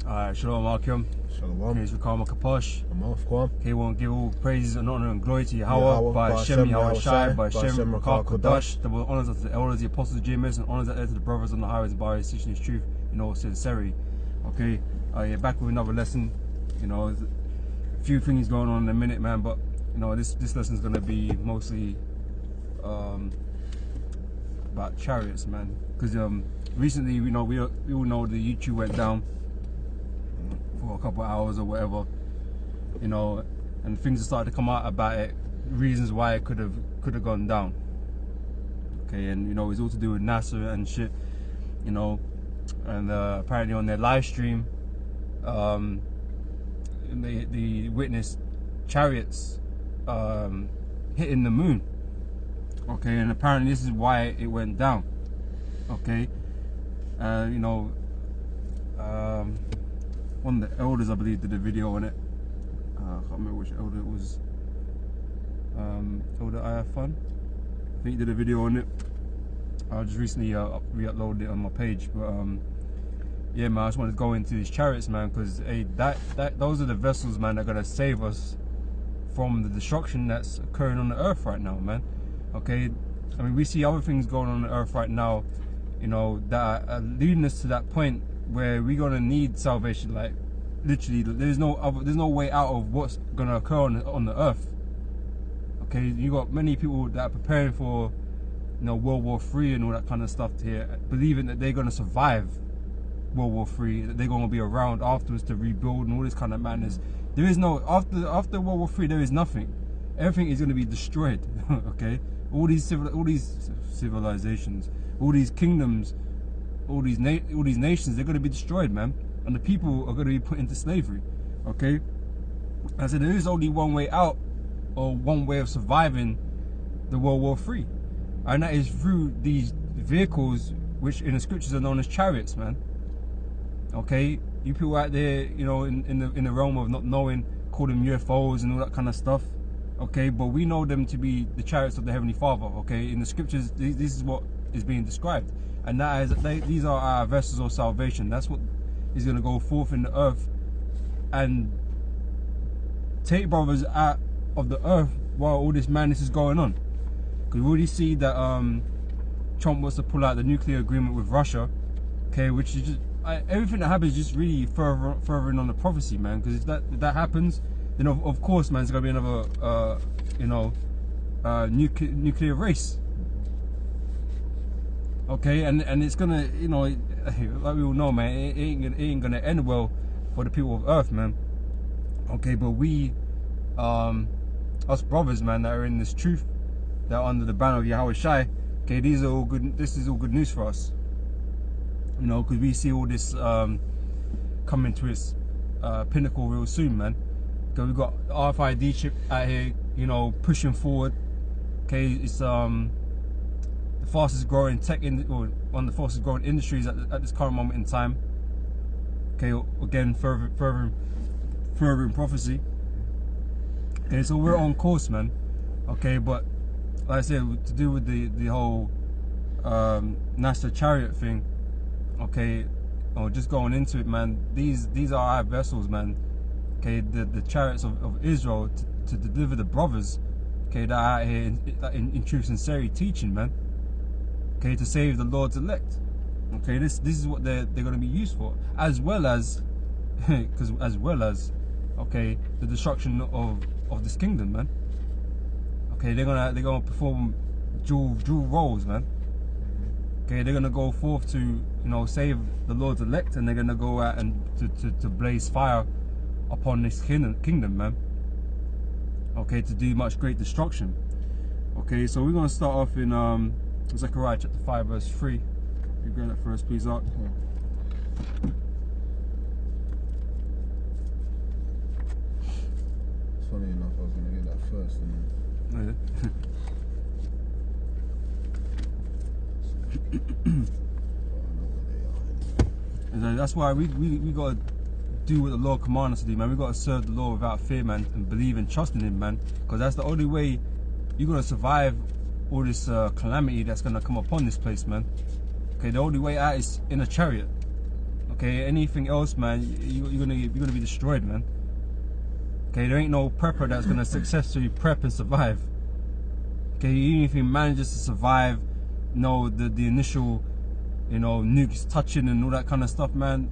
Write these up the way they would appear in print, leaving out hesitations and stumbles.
Alright, Shalom Alaikum. Shalom. Okay, so Karma Kaposh. Kwam. Okay, we want to give all praises and honor and glory to Yahweh, by Hashem, Yahweh Shai, by Hashem, Rakah Kodash. Double honors to the elders, the apostles, James, and honors to the brothers on the highways by teaching his truth in all sincerity. Okay, yeah, back with another lesson. You know, a few things going on in a minute, man, but you know, this lesson is going to be mostly about chariots, man. Because recently, you know, we all know the YouTube went down for a couple of hours or whatever, you know, and things have started to come out about it, reasons why it could have gone down. Okay, and you know, it's all to do with NASA and shit, you know, and apparently on their live stream, they witnessed chariots hitting the moon. Okay, and apparently this is why it went down. Okay, you know, one of the elders, I believe, did a video on it. I can't remember which elder it was. Elder Ayafan, I think he did a video on it. I just recently re-uploaded it on my page, but yeah, man, I just wanted to go into these chariots, man, because hey, those are the vessels, man, that are gonna save us from the destruction that's occurring on the earth right now, man. Okay, I mean, we see other things going on the earth right now, you know, that are leading us to that point where we're gonna need salvation. Like literally, there's no way out of what's gonna occur on the earth. Okay, you got many people that are preparing for, you know, World War III and all that kind of stuff here, believing that they're gonna survive World War III, that they're gonna be around afterwards to rebuild and all this kind of madness. There is no after World War III. There is nothing. Everything is gonna be destroyed. Okay, all these civilizations, all these kingdoms, all these nations, they're going to be destroyed, man, and the people are going to be put into slavery. Okay, I said there is only one way out, or one way of surviving the World War III, and that is through these vehicles, which in the scriptures are known as chariots, man. Okay, you people out there, you know, in the realm of not knowing, call them UFOs and all that kind of stuff. Okay, but we know them to be the chariots of the Heavenly Father. Okay, in the scriptures, this is what is being described, and that is these are our vessels of salvation. That's what is going to go forth in the earth and take brothers out of the earth while all this madness is going on. Because we already see that Trump wants to pull out the nuclear agreement with Russia. Okay, which is just everything that happens is just really furthering on the prophecy, man. Because if that happens, then of course, man, there's gonna be another, you know, nuclear race. Okay, and it's gonna, you know, like we all know, man, it ain't gonna end well for the people of Earth, man. Okay, but we, us brothers, man, that are in this truth, that are under the banner of Yahweh Shai. Okay, these are all good. This is all good news for us. You know, because we see all this coming to its pinnacle real soon, man. Because we've got the RFID chip out here, you know, pushing forward. Okay, it's the fastest growing one of the fastest growing industries at this current moment in time. Okay, again, further in prophecy. Okay, so we're on course, man. Okay, but like I said, to do with the whole NASA chariot thing. Okay, or just going into it, man. These are our vessels, man. Okay, the chariots of Israel to deliver the brothers, okay, that are out here in true sincerity teaching, man. Okay, to save the Lord's elect. Okay, this is what they're going to be used for, as well as okay, the destruction of this kingdom, man. Okay, they're gonna perform dual roles, man. Okay, they're gonna go forth to, you know, save the Lord's elect, and they're gonna go out and to blaze fire upon this kingdom, man. Okay, to do much great destruction. Okay, so we're gonna start off in Zechariah chapter 5 verse 3. You grab that first, please, Art. Funny enough, I was gonna get that first, and that's why we gotta do what the Lord commanded us to do, man. We gotta serve the Lord without fear, man, and believe and trust in Him, man. Because that's the only way you're gonna survive all this calamity that's gonna come upon this place, man. Okay, the only way out is in a chariot. Okay, anything else, man, you're gonna be destroyed, man. Okay, there ain't no prepper that's gonna successfully prep and survive. Okay, even if he manages to survive, you know, the initial, you know, nukes touching and all that kind of stuff, man.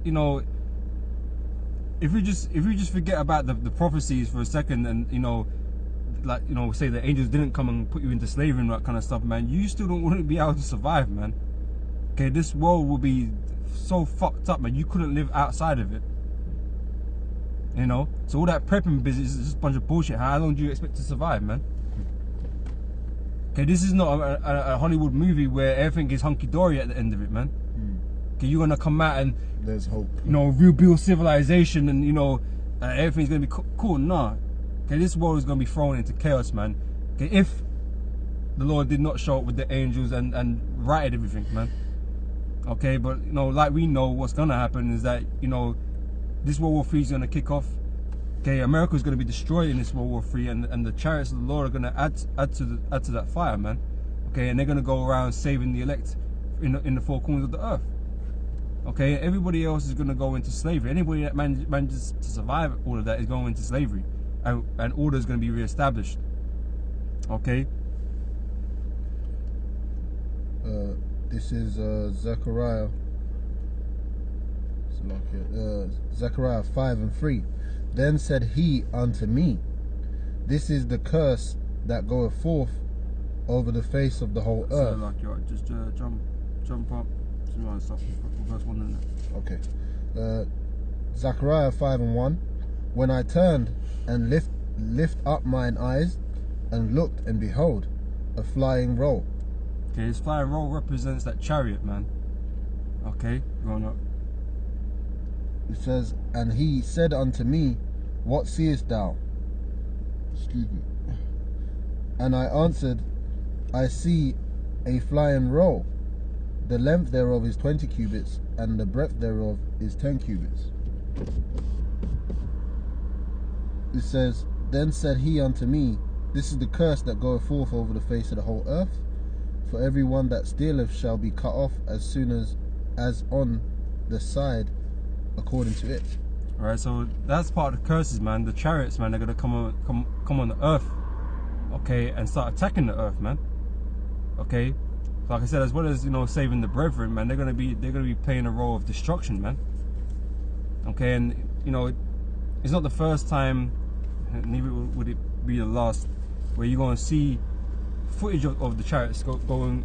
You know, if you just forget about the prophecies for a second, and you know, like, you know, say the angels didn't come and put you into slavery and that kind of stuff, man, you still wouldn't be able to survive, man. Okay, this world will be so fucked up, man. You couldn't live outside of it. You know, so all that prepping business is just a bunch of bullshit. How long do you expect to survive, man? Okay, this is not a Hollywood movie where everything is hunky-dory at the end of it, man. Okay, you're gonna come out and there's hope. You know, rebuild civilization, and you know, everything's gonna be cool. Nah. Okay, this world is gonna be thrown into chaos, man. Okay, if the Lord did not show up with the angels and righted everything, man. Okay, but you know, like we know what's gonna happen is that, you know, this World War III is gonna kick off. Okay, America is gonna be destroyed in this World War III, and the chariots of the Lord are gonna add to that fire, man. Okay, and they're gonna go around saving the elect in the four corners of the earth. Okay, everybody else is gonna go into slavery. Anybody that manages to survive all of that is going into slavery, and order is gonna be reestablished. Okay. This is Zechariah. Zechariah 5:3. Then said he unto me, this is the curse that goeth forth over the face of the whole earth. So like, yo, just jump up. Verse 1 in there. Okay. Zechariah 5:1. When I turned and lift up mine eyes and looked, and behold, a flying roll. Okay, this flying roll represents that chariot, man. Okay, going up. It says, and he said unto me, what seest thou? Excuse me. And I answered, I see a flying roll. The length thereof is 20 cubits, and the breadth thereof is 10 cubits. It says, then said he unto me, this is the curse that goeth forth over the face of the whole earth. For every one that stealeth shall be cut off as soon as on the side according to it. Alright, so that's part of the curses, man. The chariots, man, they're gonna come on the earth, okay, and start attacking the earth, man. Okay, so like I said, as well as, you know, saving the brethren, man, they're gonna be playing a role of destruction, man. Okay, and you know, it's not the first time, neither would it be the last, where you're gonna see footage of the chariots going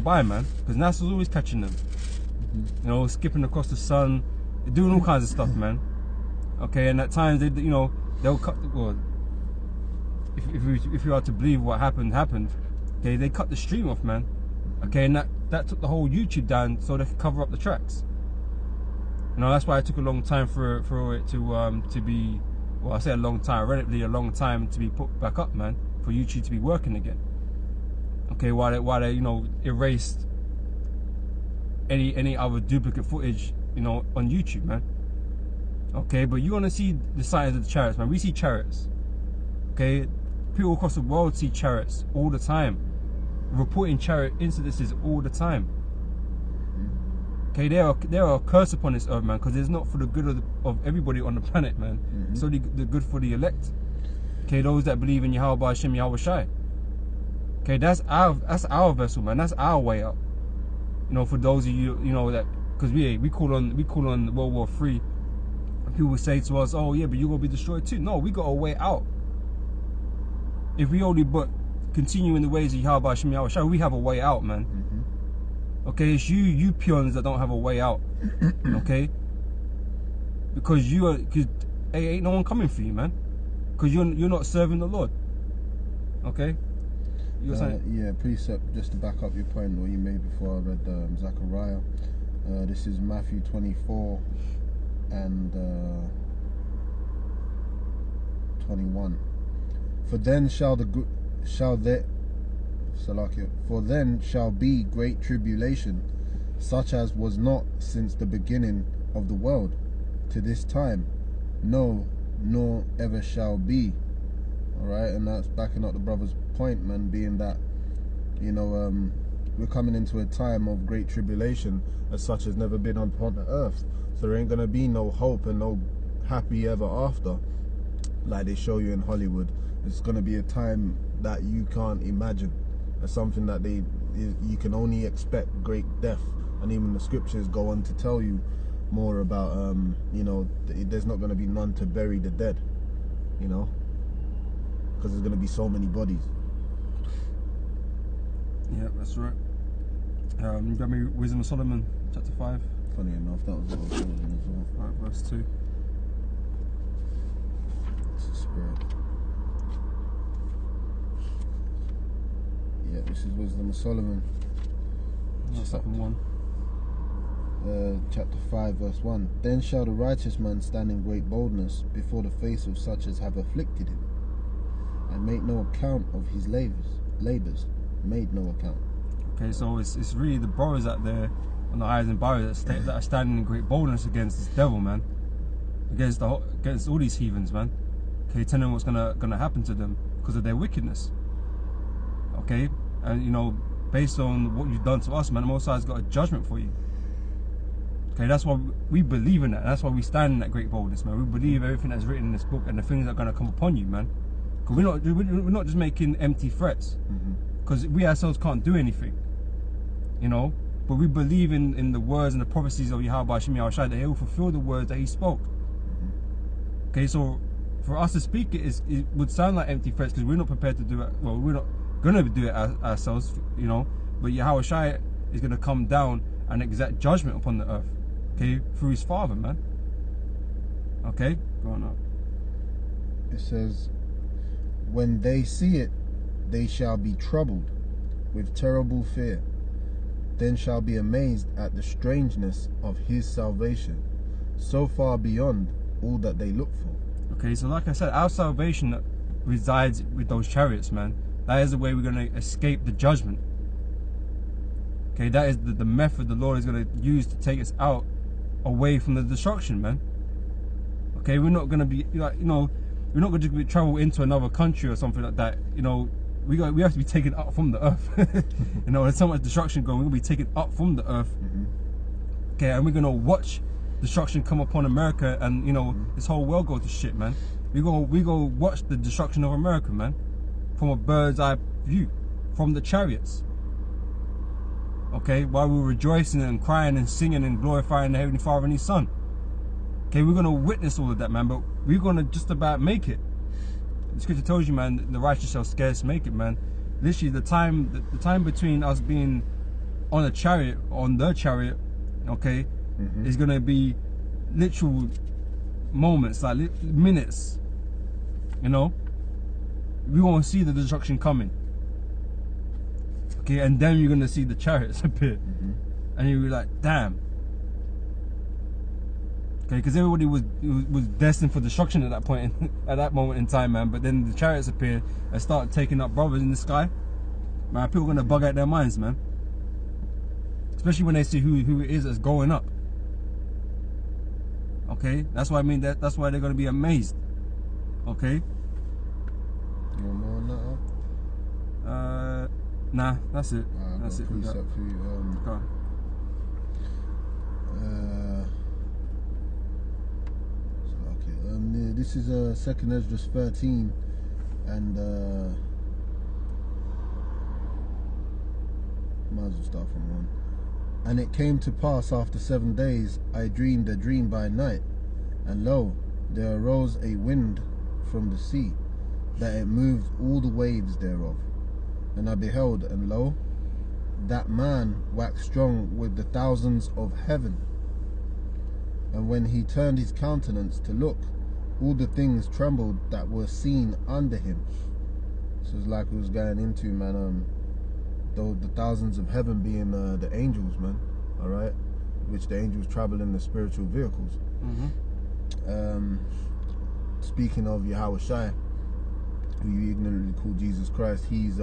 by, man, because NASA's always catching them. You know, skipping across the sun, they're doing all kinds of stuff, man. Okay, and at times they, you know, they'll cut. Well, if you are to believe what happened, okay, they cut the stream off, man. Okay, and that took the whole YouTube down so they could cover up the tracks. You know, that's why it took a long time for it to be. Well, I say a long time, relatively a long time to be put back up, man, for YouTube to be working again. Okay, while they you know, erased any other duplicate footage, you know, on YouTube, man. Okay, but you want to see the signs of the chariots, man. We see chariots. Okay, people across the world see chariots all the time, reporting chariot incidences all the time. Okay, they are a curse upon this earth, man, because it's not for the good of everybody on the planet, man. It's only the good for the elect. Okay, those that believe in Yahweh Hashem Yahweh Shai. Okay, that's our vessel, man. That's our way up. You know, for those of you, you know, that, because we call on World War III. People say to us, oh yeah, but you're gonna be destroyed too. No, we got a way out. If we only but continue in the ways of Yahweh Hashem Yahweh Shai, we have a way out, man. Okay, it's you peons that don't have a way out. Okay, because ain't no one coming for you, man. Because you're not serving the Lord. Okay. You're saying? Yeah, precept, just to back up your point what you made before I read Zechariah. This is Matthew 24 and 21. For then shall be great tribulation, such as was not since the beginning of the world to this time, no, nor ever shall be. All right, and that's backing up the brother's point, man, being that, you know, we're coming into a time of great tribulation as such has never been upon the earth. So there ain't gonna be no hope and no happy ever after like they show you in Hollywood. It's gonna be a time that you can't imagine. It's something that you can only expect great death. And even the scriptures go on to tell you more about you know, there's not gonna be none to bury the dead, you know, because there's gonna be so many bodies. Yeah, that's right. You got me Wisdom of Solomon, chapter 5. Funny enough, that was what I was chosen as well. Right, verse 2. It's the spirit. Yeah, this is Wisdom of Solomon. That's up in 1. Chapter 5, verse 1. Then shall the righteous man stand in great boldness before the face of such as have afflicted him, and make no account of his labours. Made no account. Okay, so it's really the brothers out there on the highs and byways that are standing in great boldness against this devil, man. Against all these heathens, man. Okay, telling them what's gonna happen to them because of their wickedness. Okay, and you know, based on what you've done to us, man, the Most High's got a judgment for you. Okay, that's why we believe in that. That's why we stand in that great boldness, man. We believe everything that's written in this book and the things that are gonna come upon you, man. Because we're not just making empty threats. Because we ourselves can't do anything, you know. But we believe in the words and the prophecies of Yahweh Shem Yahushai, that He will fulfill the words that He spoke. Okay, so for us to speak it would sound like empty threats because we're not prepared to do it. Well, we're not gonna do it ourselves, you know. But Yahushai is gonna come down and exact judgment upon the earth, okay, through His Father, man. Okay, go on up. It says, when they see it, they shall be troubled with terrible fear, then shall be amazed at the strangeness of His salvation, so far beyond all that they look for. Okay, so like I said, our salvation resides with those chariots, man. That is the way we're going to escape the judgment. Okay, that is the method the Lord is going to use to take us out away from the destruction, man. Okay, we're not going to be, like, you know, we're not going to travel into another country or something like that, you know. We have to be taken up from the earth. You know, there's so much destruction going. We're gonna be taken up from the earth. Okay, and we're gonna watch destruction come upon America, and you know, this whole world go to shit, man. We go watch the destruction of America, man, from a bird's eye view, from the chariots. Okay, while we're rejoicing and crying and singing and glorifying the Heavenly Father and His Son. Okay, we're gonna witness all of that, man, but we're gonna just about make it. The scripture tells you, man, the righteous shall scarce make it, man. Literally, the time between us being on the chariot, okay, is gonna be literal moments, like minutes. You know, we won't see the destruction coming. Okay, and then you're gonna see the chariots appear, and you'll be like, damn. Okay, because everybody was destined for destruction at that point, at that moment in time, man. But then the chariots appeared and started taking up brothers in the sky. Man, people are gonna bug out their minds, man. Especially when they see who it is that's going up. Okay, that's why I mean that's why they're gonna be amazed. Okay. You want more on that? Nah, that's it. That's it. Precept for you. Go. This is 2nd Ezra 13, and might as well start from 1. And it came to pass after 7 days, I dreamed a dream by night, and lo, there arose a wind from the sea, that it moved all the waves thereof. And I beheld, and lo, that man waxed strong with the thousands of heaven. And when he turned his countenance to look, all the things trembled that were seen under him. So it's like we was going into, man, though the thousands of heaven being the angels, man, all right, which the angels travel in the spiritual vehicles. Speaking of Yahushai, who you ignorantly call Jesus Christ, he's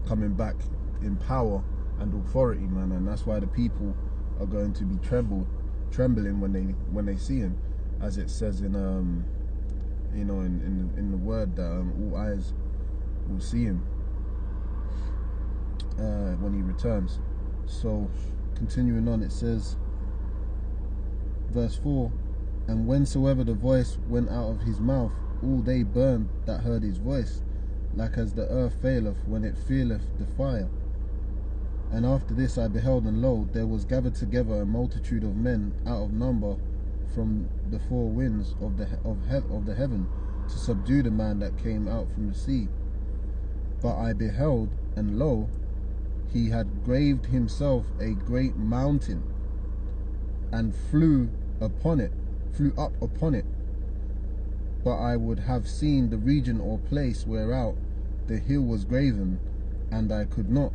coming back in power and authority, man, and that's why the people are going to be trembling when they see him, as it says in you know, in the word that all eyes will see him. when he returns. So continuing on, it says, verse 4, and whensoever the voice went out of his mouth, all they burned that heard his voice, like as the earth faileth when it feeleth the fire. And after this I beheld, and lo, there was gathered together a multitude of men out of number from the four winds of the heaven, to subdue the man that came out from the sea. But I beheld, and lo, he had graved himself a great mountain, and flew up upon it. But I would have seen the region or place whereout the hill was graven, and I could not.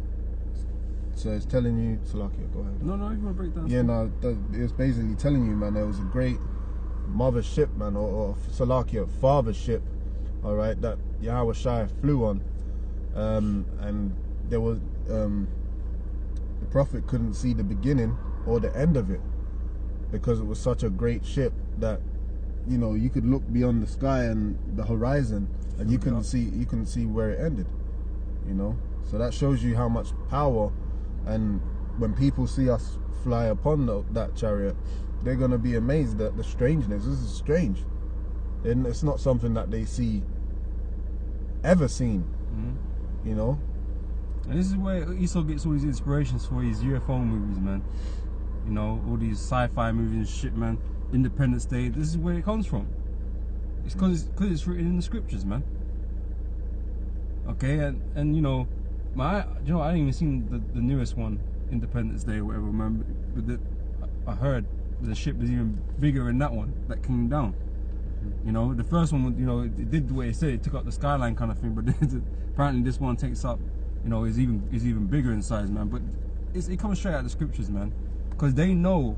So it's telling you, Salakia, go ahead. No, you want to break down? Yeah, no, it's basically telling you, man, there was a great mother ship, man, or Salakia, father ship, all right, that Yahweh Shai flew on, and there was the prophet couldn't see the beginning or the end of it, because it was such a great ship that, you know, you could look beyond the sky and the horizon, and you couldn't see where it ended, you know. So that shows you how much power. And when people see us fly upon that chariot, they're going to be amazed at the strangeness. This is strange. And it's not something that they ever seen, you know. And this is where Esau gets all these inspirations for his UFO movies, man. You know, all these sci-fi movies and shit, man. Independence Day. This is where it comes from. It's because it's written in the scriptures, man. Okay, and you know, I didn't even seen the newest one, Independence Day or whatever, man. But I heard the ship was even bigger than that one that came down. You know, the first one, you know, it did what it said, it took up the skyline kind of thing, but apparently this one takes up, you know, is even bigger in size, man. But it comes straight out of the scriptures, man, because they know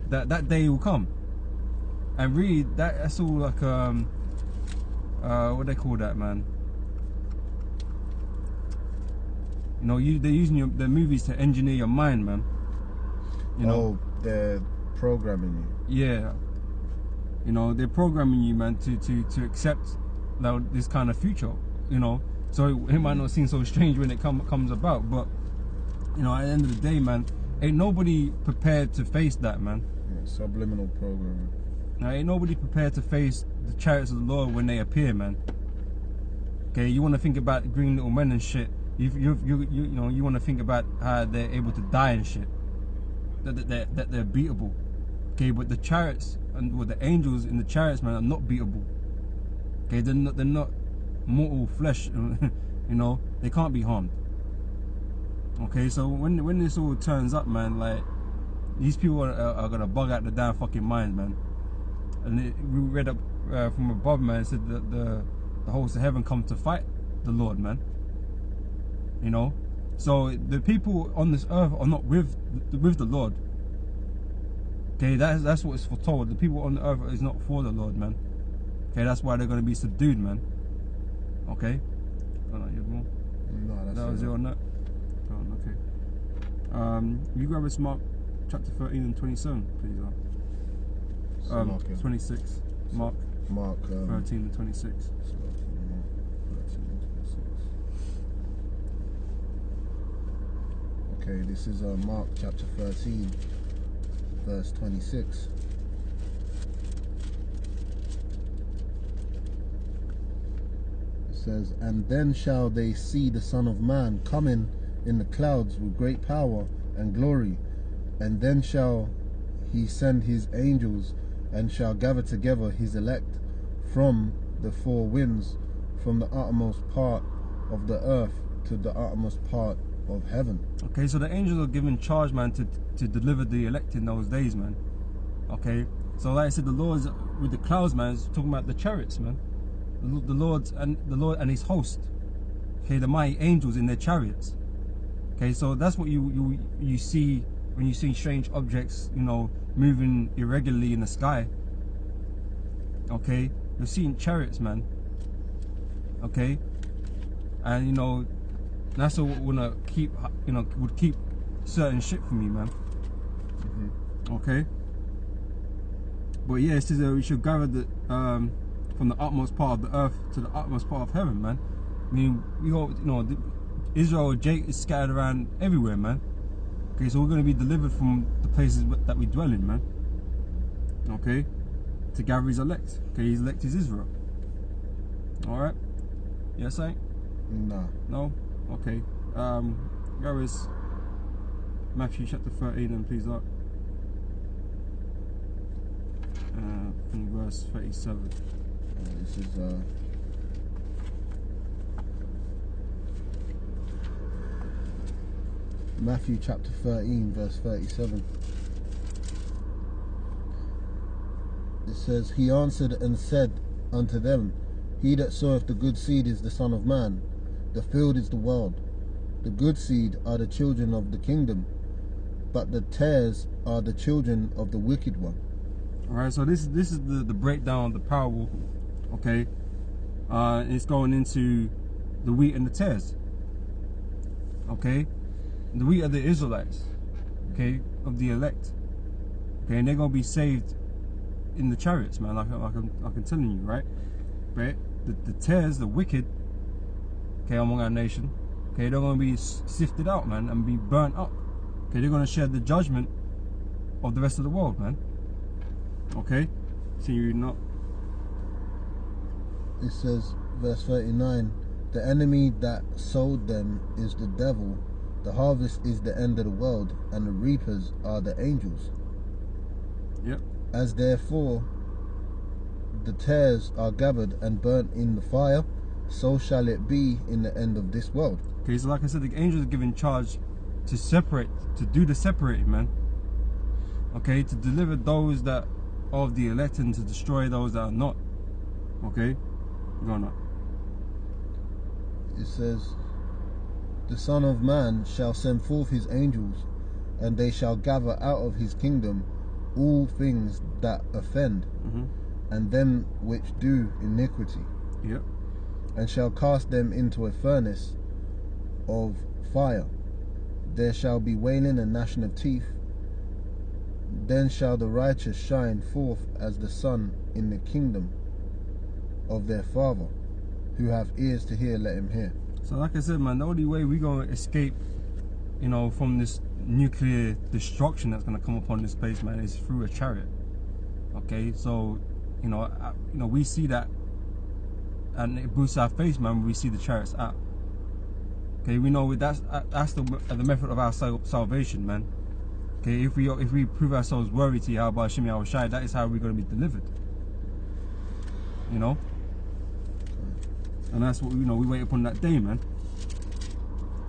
that day will come. And really, that's all like what they call that, man. You know, they're using the movies to engineer your mind, man. You know, they're programming you. Yeah. You know, they're programming you, man, to accept this kind of future. You know, so it might not seem so strange when it comes about, but you know, at the end of the day, man, ain't nobody prepared to face that, man. Yeah, subliminal programming. Now, ain't nobody prepared to face the chariots of the Lord when they appear, man. Okay, you want to think about green little men and shit. You know, you want to think about how they're able to die and shit. That they're beatable. Okay, but the chariots and the angels in the chariots, man, are not beatable. Okay, they're not mortal flesh. You know, they can't be harmed. Okay, so when this all turns up, man, like these people are gonna bug out the damn fucking mind, man. And we read up from above, man. It said that the hosts of heaven come to fight the Lord, man. You know, so the people on this earth are not with the Lord. Okay, that's what is foretold. The people on the earth is not for the Lord, man. Okay, that's why they're going to be subdued, man. Okay. Oh, no, you have more? No, that's that was it on that. Oh, okay. You grab us Mark chapter 13 and 27, please. 26. Mark 13 and 26. Okay, this is Mark chapter 13, verse 26. It says, and then shall they see the Son of Man coming in the clouds with great power and glory, and then shall he send his angels, and shall gather together his elect from the four winds, from the uttermost part of the earth to the uttermost part of heaven. Okay, so the angels are given charge, man, to deliver the elect in those days, man. Okay, so like I said, the Lord's with the clouds, man, is talking about the chariots, man. The Lord and his host. Okay, the mighty angels in their chariots. Okay, so that's what you see when you see strange objects, you know, moving irregularly in the sky. Okay, you're seeing chariots, man. Okay, and you know, that's what wanna keep, you know, would keep certain shit from you, man. Okay, but yeah, it says that we should gather the from the utmost part of the earth to the utmost part of heaven, man. I mean, we all, you know, Israel is scattered around everywhere, man. Okay, so we're going to be delivered from the places that we dwell in, man. Okay, to gather his elect. Okay, his elect is Israel. All right. Yes, I. No. No. Okay. Where is Matthew chapter 13, and please look. From verse 37. This is Matthew chapter 13, verse 37. It says, He answered and said unto them, He that soweth the good seed is the Son of Man. The field is the world. The good seed are the children of the kingdom, but the tares are the children of the wicked one. All right, so this is the breakdown of the parable. Okay, it's going into the wheat and the tares. Okay, the wheat are the Israelites. Okay, of the elect. Okay, and they're gonna be saved in the chariots, man. Like I'm telling you, right? Right. The tares, the wicked. Okay, among our nation. Okay, they're gonna be sifted out, man, and be burnt up. Okay, they're gonna share the judgment of the rest of the world, man. Okay, so you're not. It says, verse 39, the enemy that sowed them is the devil. The harvest is the end of the world, and the reapers are the angels. Yep. As therefore the tares are gathered and burnt in the fire, so shall it be in the end of this world. Okay, so like I said, the angels are given charge to separate, to do the separating, man. Okay, to deliver those that are of the elect and to destroy those that are not. Okay, go on. It says, the Son of Man shall send forth his angels, and they shall gather out of his kingdom all things that offend, and them which do iniquity. Yep. And shall cast them into a furnace of fire. There shall be wailing and gnashing of teeth. Then shall the righteous shine forth as the sun in the kingdom of their Father. Who have ears to hear, let him hear. So like I said, man, the only way we're going to escape, you know, from this nuclear destruction that's going to come upon this place, man, is through a chariot. Okay, so, you know, we see that, and it boosts our faith, man, when we see the chariots out. Okay, we know that's the method of our salvation, man. Okay, if we prove ourselves worthy to Yahweh Hashem Yahweh Shai, that is how we're going to be delivered. You know? And that's what, you know, we wait upon that day, man.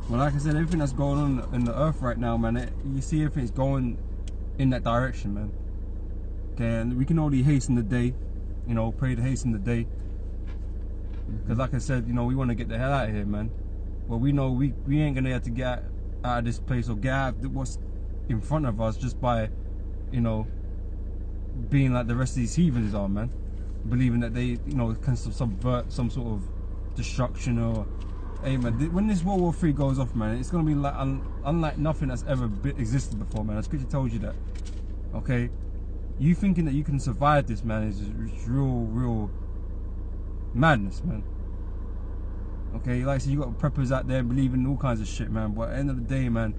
Well, like I said, everything that's going on in the earth right now, man, you see everything's going in that direction, man. Okay, and we can only hasten the day, you know, pray to hasten the day. Because like I said, you know, we want to get the hell out of here, man. Well, we know we ain't going to have to get out of this place or get out of what's in front of us just by, you know, being like the rest of these heathens are, man. Believing that they, you know, can subvert some sort of destruction or... Hey, man, when this World War III goes off, man, it's going to be like unlike nothing that's ever existed before, man. The scripture tells you that. Okay? You thinking that you can survive this, man, is real madness, man. Okay? Like I said, you got preppers out there believing all kinds of shit, man. But at the end of the day, man,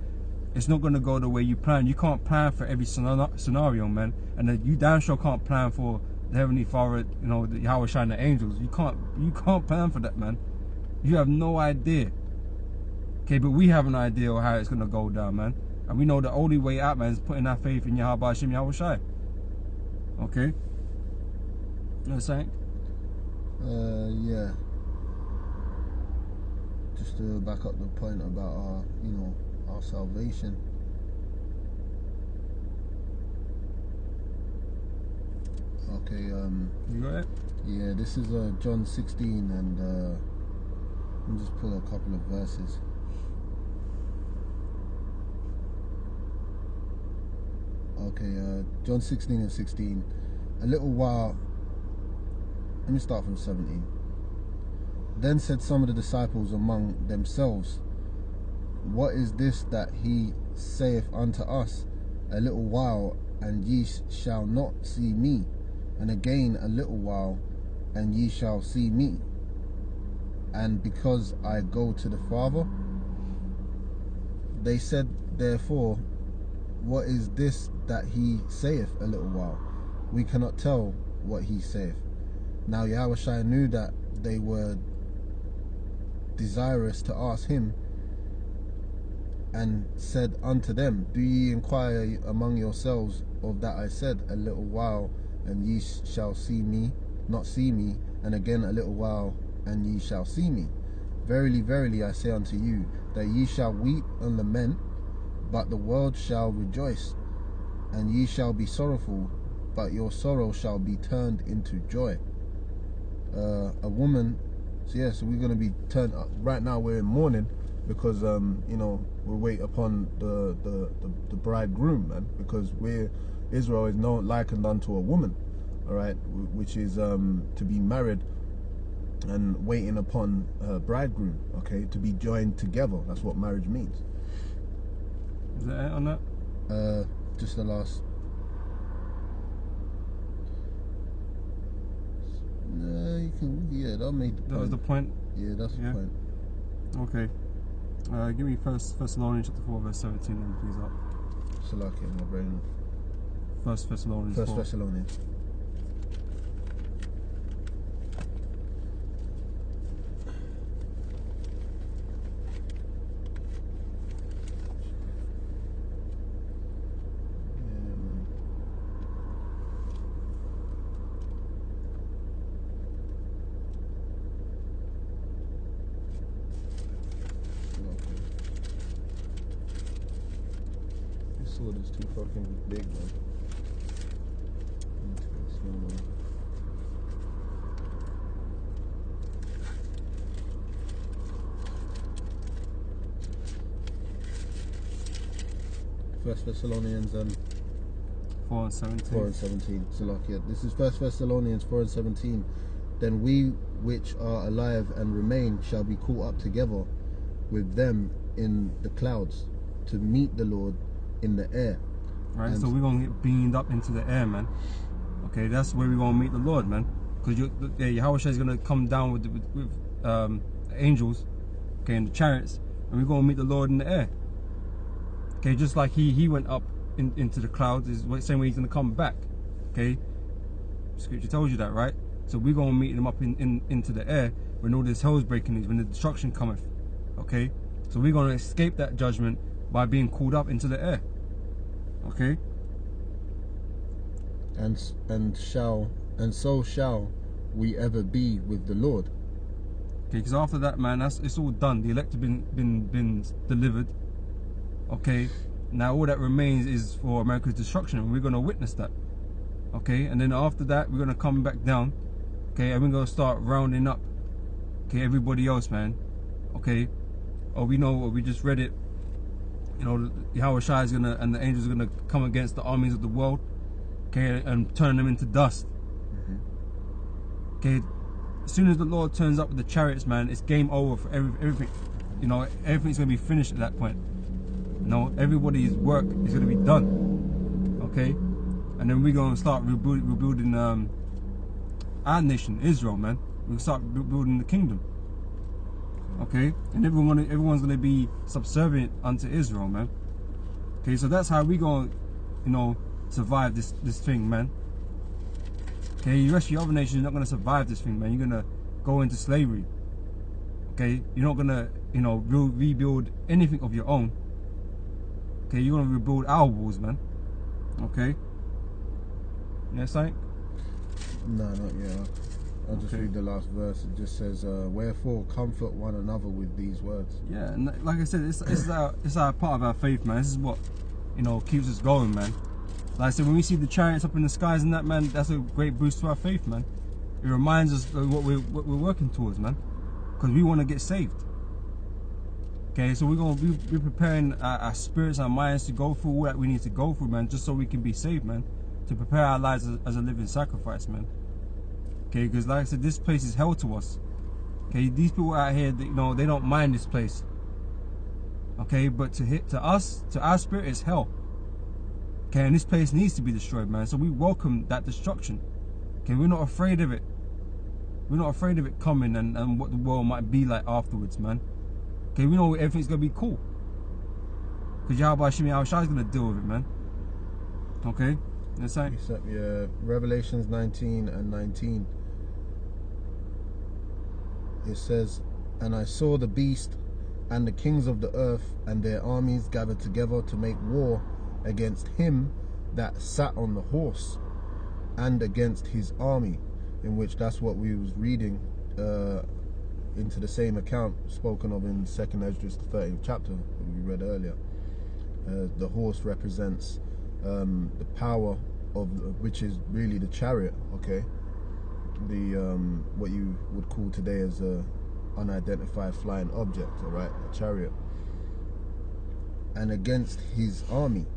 it's not going to go the way you plan. You can't plan for every scenario, man. And you damn sure can't plan for the Heavenly Father, you know, the Yahweh Shai and the angels. You can't plan for that, man. You have no idea. Okay, but we have an idea of how it's going to go down, man. And we know the only way out, man, is putting our faith in Yahweh Hashem Yahweh Shai. Okay? You know what I'm saying? Yeah. Just to back up the point about our, you know, our salvation. Okay, You got it? yeah, this is John 16, and let me just pull a couple of verses. Okay, John 16 and 16. A little while, let me start from 17. Then said some of the disciples among themselves, What is this that he saith unto us? A little while, and ye shall not see me, and again a little while, and ye shall see me. And because I go to the Father? They said therefore, what is this that he saith a little while? We cannot tell what he saith. Now Yahushua knew that they were desirous to ask him, and said unto them, do ye inquire among yourselves of that I said a little while, and ye shall see me, not see me, and again a little while, and ye shall see me? Verily, verily, I say unto you, that ye shall weep and lament, but the world shall rejoice, and ye shall be sorrowful, but your sorrow shall be turned into joy. A woman, so we're going to be turned up. Right now we're in mourning, because we wait upon the bridegroom, man, because Israel is likened unto a woman, all right, which is to be married and waiting upon her bridegroom, okay, to be joined together. That's what marriage means. Is that it on that? Just the last. You can, that made the point. That was the point? Yeah, that's the point. Okay. Give me First Thessalonians chapter 4 verse 17 then, please, up. Salaki, my brain. First Thessalonians 4. First Thessalonians. Sword is too fucking big, man. First Thessalonians 4 and 17. 4 and 17. Salakia. This is First Thessalonians 4 and 17. Then we which are alive and remain shall be caught up together with them in the clouds to meet the Lord in the air. Right, so we're gonna get beamed up into the air, man. Okay, that's where we're gonna meet the Lord, man. Because Yahushua is gonna come down with angels, okay, in the chariots, and we're gonna meet the Lord in the air. Okay, just like he went up into the clouds, is the same way he's gonna come back. Okay, Scripture tells you that, right? So we're gonna meet him up into the air when all this hell's breaking loose, when the destruction cometh. Okay, so we're gonna escape that judgment by being called up into the air. Okay. And so shall we ever be with the Lord. Okay, because after that, man, it's all done. The elect have been delivered. Okay. Now all that remains is for America's destruction, and we're gonna witness that. Okay, and then after that, we're gonna come back down. Okay, and we're gonna start rounding up. Okay, everybody else, man. Okay. Oh, we know, we just read it. You know, Yahushua is gonna, and the angels are gonna come against the armies of the world, okay, and turn them into dust. Okay, as soon as the Lord turns up with the chariots, man, it's game over for everything. You know, everything's gonna be finished at that point. You know, everybody's work is gonna be done. Okay, and then we're gonna start rebuilding our nation, Israel, man. We'll start building the kingdom. Okay, and everyone's gonna be subservient unto Israel, man. Okay, so that's how we gonna, survive this thing, man. Okay, the rest of your other nations are not gonna survive this thing, man. You're gonna go into slavery. Okay, you're not gonna, rebuild anything of your own. Okay, you're gonna rebuild our walls, man. Okay. Yeah, something? No, not yet. I'll just read the last verse. It just says, wherefore comfort one another with these words. Yeah, and like I said, it's our part of our faith, man. This is what, keeps us going, man. Like I said, when we see the chariots up in the skies and that, man, that's a great boost to our faith, man. It reminds us of what we're working towards, man. Because we want to get saved. Okay, so we're going to be preparing our spirits, our minds to go through all that we need to go through, man, just so we can be saved, man. To prepare our lives as a living sacrifice, man. Okay, because like I said, this place is hell to us. Okay, these people out here, they don't mind this place. Okay, but to us, to our spirit, it's hell. Okay, and this place needs to be destroyed, man. So we welcome that destruction. Okay, we're not afraid of it. We're not afraid of it coming and what the world might be like afterwards, man. Okay, we know everything's gonna be cool. Because Yahweh Shemi Al-Shai is going to deal with it, man. Okay? That's right. Except, yeah, Revelations 19 and 19. It says, and I saw the beast and the kings of the earth and their armies gathered together to make war against him that sat on the horse and against his army, in which that's what we was reading into the same account spoken of in 2nd Esdras, the 13th chapter that we read earlier. The horse represents the power of, which is really the chariot, okay? The what you would call today as a unidentified flying object, all right, a chariot, and against his army,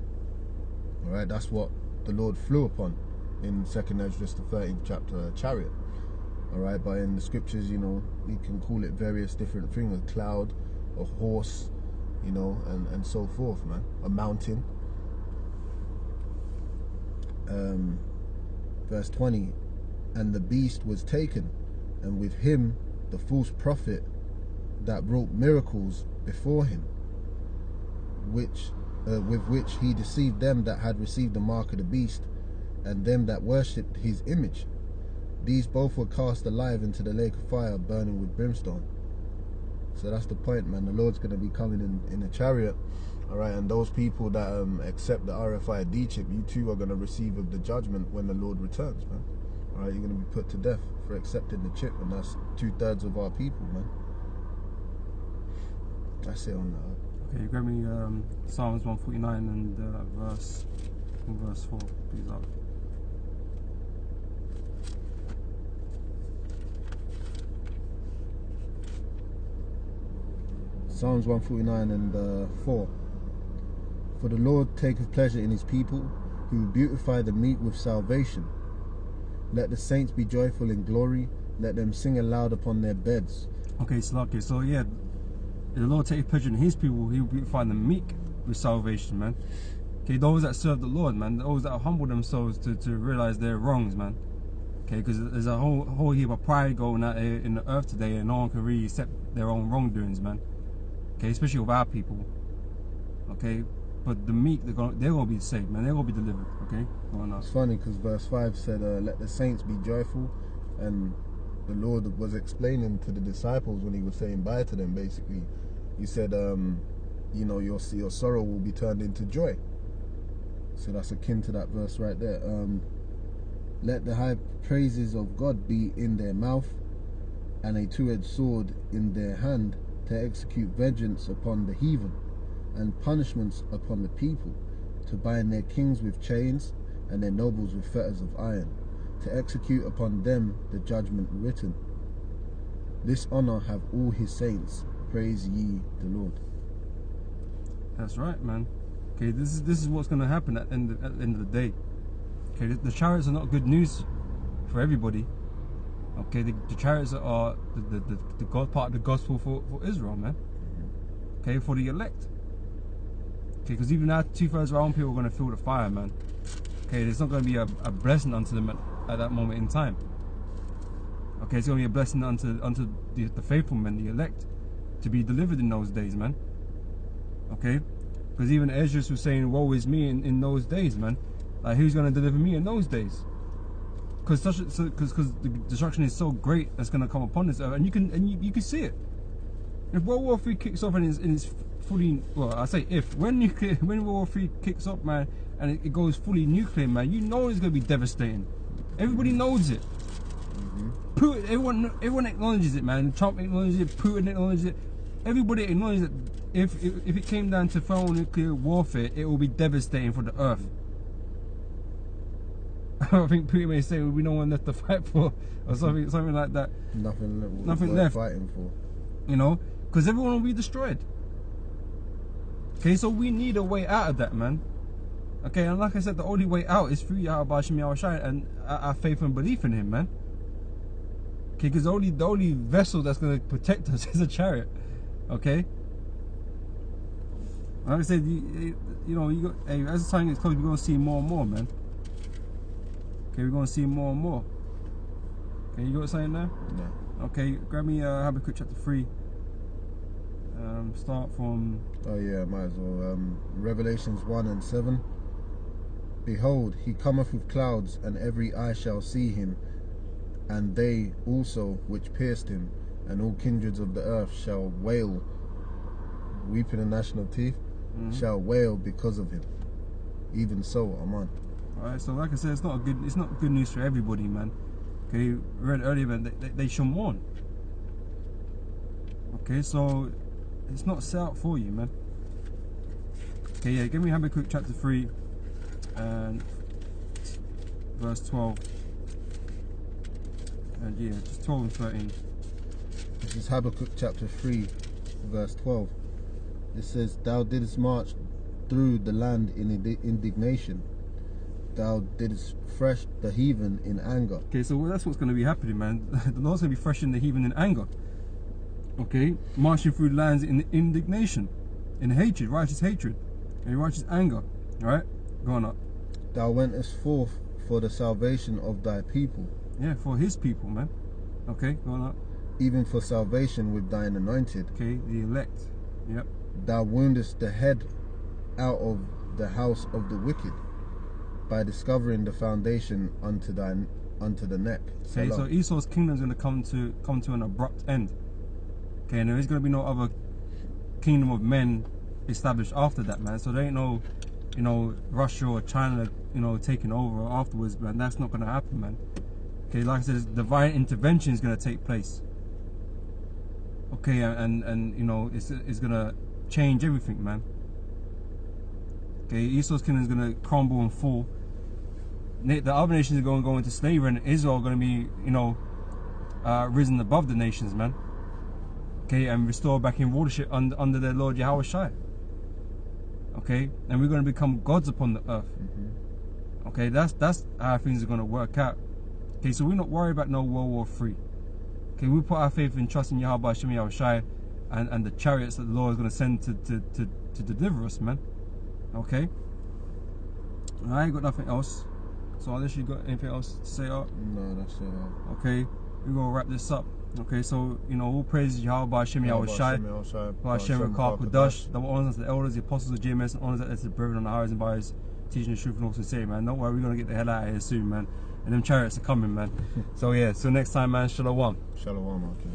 all right. That's what the Lord flew upon in 2nd Esdras, the 13th chapter, a chariot, all right. But in the scriptures, you know, we can call it various different things: a cloud, a horse, you know, and so forth, man. A mountain. Verse 20, and the beast was taken, and with him the false prophet that wrought miracles before him, which with which he deceived them that had received the mark of the beast, and them that worshipped his image. These both were cast alive into the lake of fire, burning with brimstone. So that's the point, man. The Lord's going to be coming in a chariot, all right, and those people that accept the RFID chip, you too are going to receive of the judgment when the Lord returns, man. All right, you're going to be put to death for accepting the chip, and that's 2/3 of our people, man. That's it on that. Okay, grab me Psalms 149 and verse 4, please. Up. Psalms 149 and 4. For the Lord taketh pleasure in his people, who beautify the meek with salvation. Let the saints be joyful in glory, let them sing aloud upon their beds. Okay, so yeah, the Lord taketh pleasure in his people, he will beautify the meek with salvation, man. Okay, those that serve the Lord, man, those that humble themselves to realize their wrongs, man. Okay, because there's a whole heap of pride going out in the earth today, and no one can really accept their own wrongdoings, man. Okay, especially with our people. Okay, but the meek, they're gonna be saved, man. They're gonna be delivered. Okay, going on. It's funny because verse 5 said, let the saints be joyful, and the Lord was explaining to the disciples when he was saying bye to them, basically. He said, you know, your sorrow will be turned into joy. So that's akin to that verse right there. Let the high praises of God be in their mouth, and a two-edged sword in their hand, to execute vengeance upon the heathen, and punishments upon the people, to bind their kings with chains, and their nobles with fetters of iron, to execute upon them the judgment written. This honor have all his saints. Praise ye the Lord. That's right, man. Okay, this is what's going to happen at the end of the day. Okay, the chariots are not good news for everybody. Okay, the chariots are the God part of the gospel for Israel, man. Okay, for the elect. Okay, because even now 2/3 of our own people are going to feel the fire, man. Okay, there's not going to be a blessing unto them at that moment in time. Okay, it's going to be a blessing unto the faithful men, the elect, to be delivered in those days, man. Okay, because even Esdras was saying, woe is me in those days, man. Like, who's going to deliver me in those days? Because the destruction is so great that's going to come upon this earth, and you can see it. If World War III kicks off and it's fully, well, I say when World War III kicks off, man, and it goes fully nuclear, man, you know it's going to be devastating. Everybody knows it. Putin, everyone acknowledges it, man. Trump acknowledges it. Putin acknowledges it. Everybody acknowledges that if it came down to thermonuclear warfare, it will be devastating for the earth. I think Putin may say we no one left to fight for, or something like that. Nothing left fighting for. You know, because everyone will be destroyed. Okay, so we need a way out of that, man. Okay, and like I said, the only way out is through Yahweh Shemi Al-Shai and our faith and belief in him, man. Okay, because the only vessel that's going to protect us is a chariot. Okay. Like I said, you know, as the time gets close, we're going to see more and more, man. Okay, we're going to see more and more. Okay, you got something there? No. Okay, grab me Habakkuk chapter 3. Start from. Oh yeah, might as well. Revelations 1:7. Behold, he cometh with clouds, and every eye shall see him, and they also which pierced him, and all kindreds of the earth shall wail, weeping and gnashing of teeth, shall wail because of him. Even so, Amen. Alright, so like I said, it's not good news for everybody, man. Okay, we read earlier, man, they shall mourn. Okay, so it's not set out for you, man. Okay, yeah, give me Habakkuk chapter 3 and verse 12. And yeah, just 12 and 13. This is Habakkuk chapter 3, verse 12. It says, Thou didst march through the land in indignation. Thou didst thresh the heathen in anger. Okay, so that's what's going to be happening, man. The Lord's going to be threshing the heathen in anger. Okay, marching through lands in indignation, in hatred, righteous hatred, and righteous anger. Alright, go on up. Thou wentest forth for the salvation of thy people. Yeah, for his people, man. Okay, go on up. Even for salvation with thine anointed. Okay, the elect. Yep. Thou woundest the head out of the house of the wicked, by discovering the foundation unto the neck. Okay, so Esau's kingdom is going to come to an abrupt end. Okay, and there is going to be no other kingdom of men established after that, man. So there ain't no, Russia or China, taking over afterwards, man. That's not going to happen, man. Okay, like I said, divine intervention is going to take place. Okay, and it's going to change everything, man. Okay, Esau's kingdom is going to crumble and fall. The other nations are going to go into slavery, and Israel are going to be, risen above the nations, man. Okay, and restored back in rulership under their Lord Yahweh Shai. Okay, and we're going to become gods upon the earth. Okay, that's how things are going to work out. Okay, so we're not worried about no World War III. Okay, we put our faith and trust in Yahweh Hashem Yahweh Shai and the chariots that the Lord is going to send to deliver us, man. Okay, I ain't got nothing else. So unless you got anything else to say, Art? No, that's it. Okay, we're gonna wrap this up. Okay, so all praise Yahweh Hashem Yahweh Shai, Hashem Kakudash, that honors the elders, the apostles of GMS, and honors that the brethren on the highways and byways, teaching the truth and all sincerity, man. Don't worry, we're gonna get the hell out of here soon, man. And them chariots are coming, man. So yeah, so next time, man, Shalom. Shalom, okay.